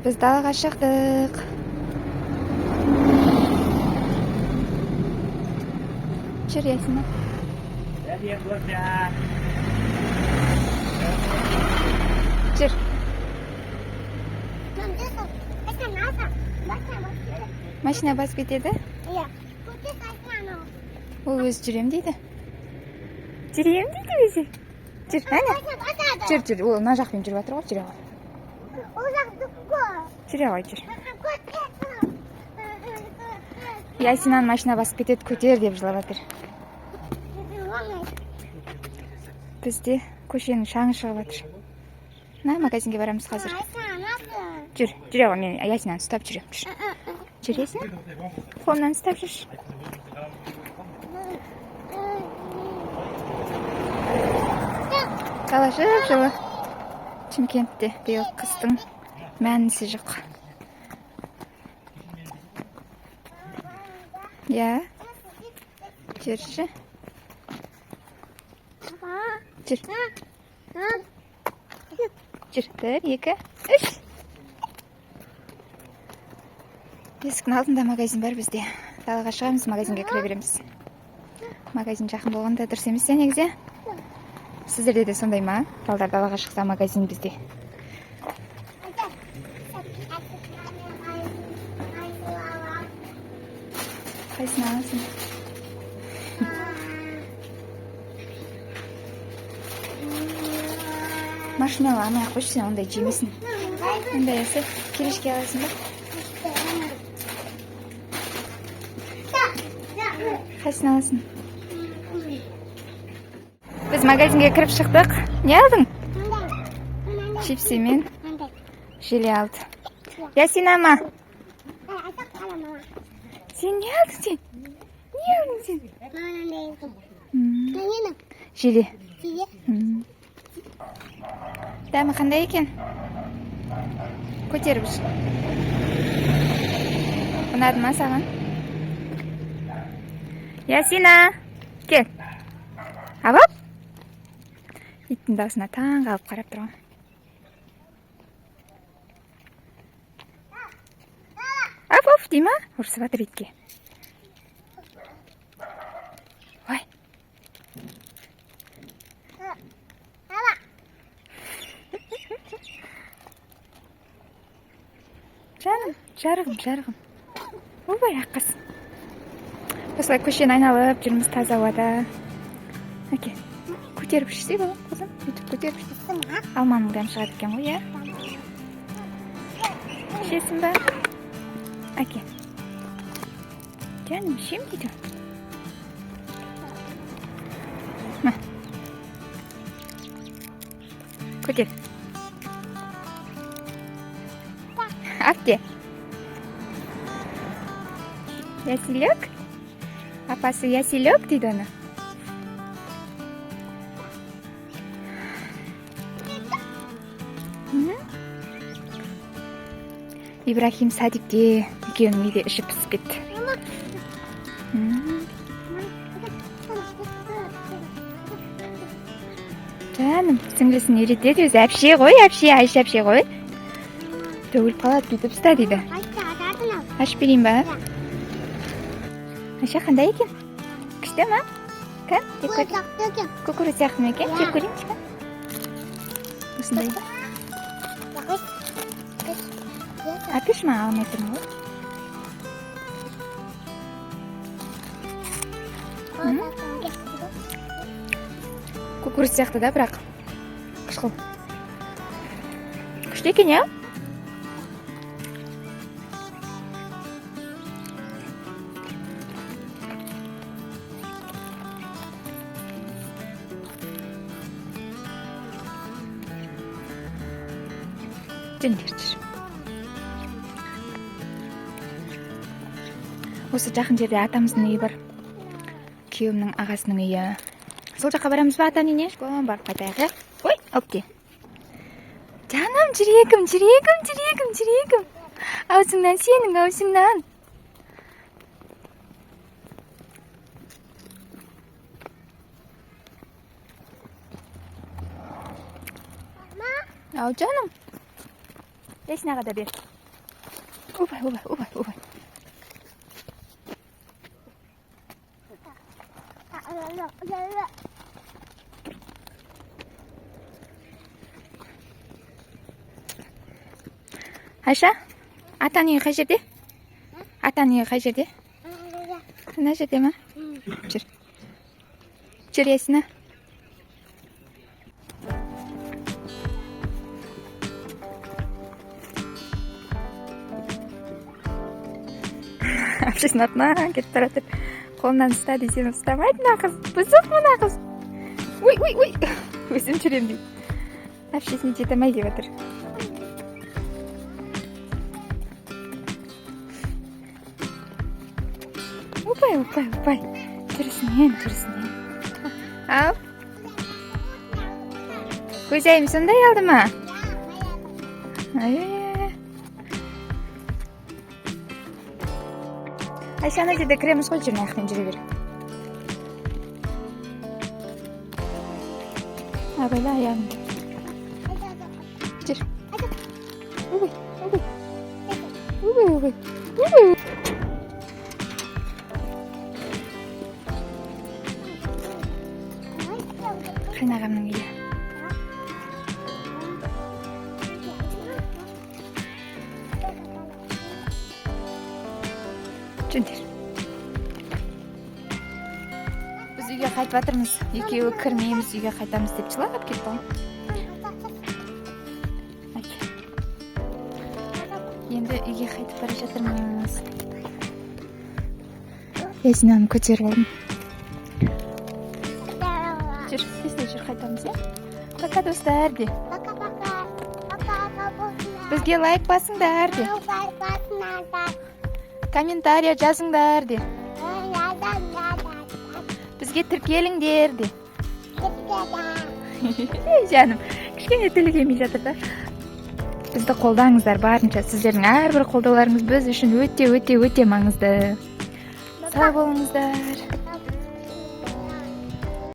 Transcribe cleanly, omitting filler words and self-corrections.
Biz dalaga çıktık. Çürüyesin. Çür. Машина басып кетеді? Iya. Ол өзі жүрем дейді. Жүрем дейді өзі. Жүр, әне. Жүр. Ол мына жақпен жүріп жатыр ғой, жүре ғой. Жүре ғой, жүр. Ясинаны машина басып кетеді, көтер деп жылап жатыр. Бізде көшенің шаңы шығып жатыр. Мына магазинге барамыз қазір. Жүр, жүре ғой, мен Ясинаны ұстап жүрем. Жүресің? Қолымнан ұстап жүр. Қала жылы. Шымкентте биыл қыстың мәнісі жоқ. Я. Жүрші. Жүр. Жүр. 1, 2, 3. Есіктің алдында магазин бар бізде. Далаға шығамыз, магазинге кіре береміз. Магазин жақын болғанда дұрыс емес негізі. Сіздерде де сондай ма? Балдар далаға шықса магазин бізде. Қайсын аласың? Машиналы алмай қойшы, сен ондай жемесін. Ондай есе келешке аласың ба? Қайсын аласың? Біз магазинге кіріп шықтық. Не алдың? Чипсы мен желе алды. Ясина ма? Сен не алдың сен? Не алдың сен? Желе. Дәмі қандай екен? Көтеріп жүр. Ұнады ма саған? Ясина, кел. Абап? Иттің даусына таң қалып қарап тұрған. Аф, дей ма? Ұрсып жатыр итке. Ой. Жаным, жарығым. Ой, аққыз. Осылай көшені айналып жүрміз таза ауада. Әке, көтеріп ішсей балам, қызым. Өйтіп көтеріп ішсей. Алманың дәм шығады екен ғой, иә? Ішесің ба? Әке. Жаным, ішем дейді. Көтер. Апте. Яселек? Апасы яселек дейді оны. Ибрахим садикте екеуінің үйде іші пісіп кетті. Жаным, сіңлісін үйретеді өзі. Әпше ғой, Айша әпше ғой. Төгіліп қалады, бүйтіп ұста дейді. Ашып берейін ба? Айша қандай екен? Күшті ма? Кән? Күкірі сияқты ма екен? Жеп көрейінші кән? Осындай да. Апеш ма алмай тұрмын ғой? Күкірі сияқты да, бірақ қышқыл. Күшті екен, я? Жендердір. Осы жақын жерде атамыздың үйі бар. Күйеуімнің ағасының үйі. Сол жаққа барамыз ба, ата-нене? Барып қайтайық. Ой, өпте. Жаным, жүрегім. Аузыңнан, сенің аузыңнан. Ау, жаным. Ясинаға да бер. Ойбай, ойбай, ойбай, ойбай. Айша, атаның үйі қай жерде? Атаның үйі қай жерде? Мына жерде ма? Жүр. Жүр, Ясина. Әпшесінің артынан кетіп бара жатыр. Қолынан ұста десем ұстамайды мына қыз. Бұзық мына қыз. Ой, ой, ой. Өзім жүрем дейді. Әпшесіне жете алмай деп жатыр. Опай, опай, опай. Жүрісінен, жүрісінен. Ау. Көзайым сондай алды ма? Айша, ана жерде кіреміз ғой, жүрін аяқпен жүре бер. Абайла аяғымды. Жүр. Убай, убай. Убай, убай. Убай. Қайнағамның үйі. Жүндер. Біз үйге қайтып жатырмыз. Екеуі кірмейміз, үйге қайтамыз деп жылап кетті ғой. Енді үйге қайтып бара жатырмыз. Ясинаны көтеріп алдым. Жүр, тезде жүр, қайтамыз, иә? Пока, достар, де. Бізге лайк басыңдар, де. Комментария жазыңдар, де. Бізге тіркеліңдер, де. Жаным, кішкене тілі келмей жатыр да. Бізді қолдаңыздар барынша. Сіздердің әрбір қолдауларыңыз біз үшін өте маңызды. Сау болыңыздар.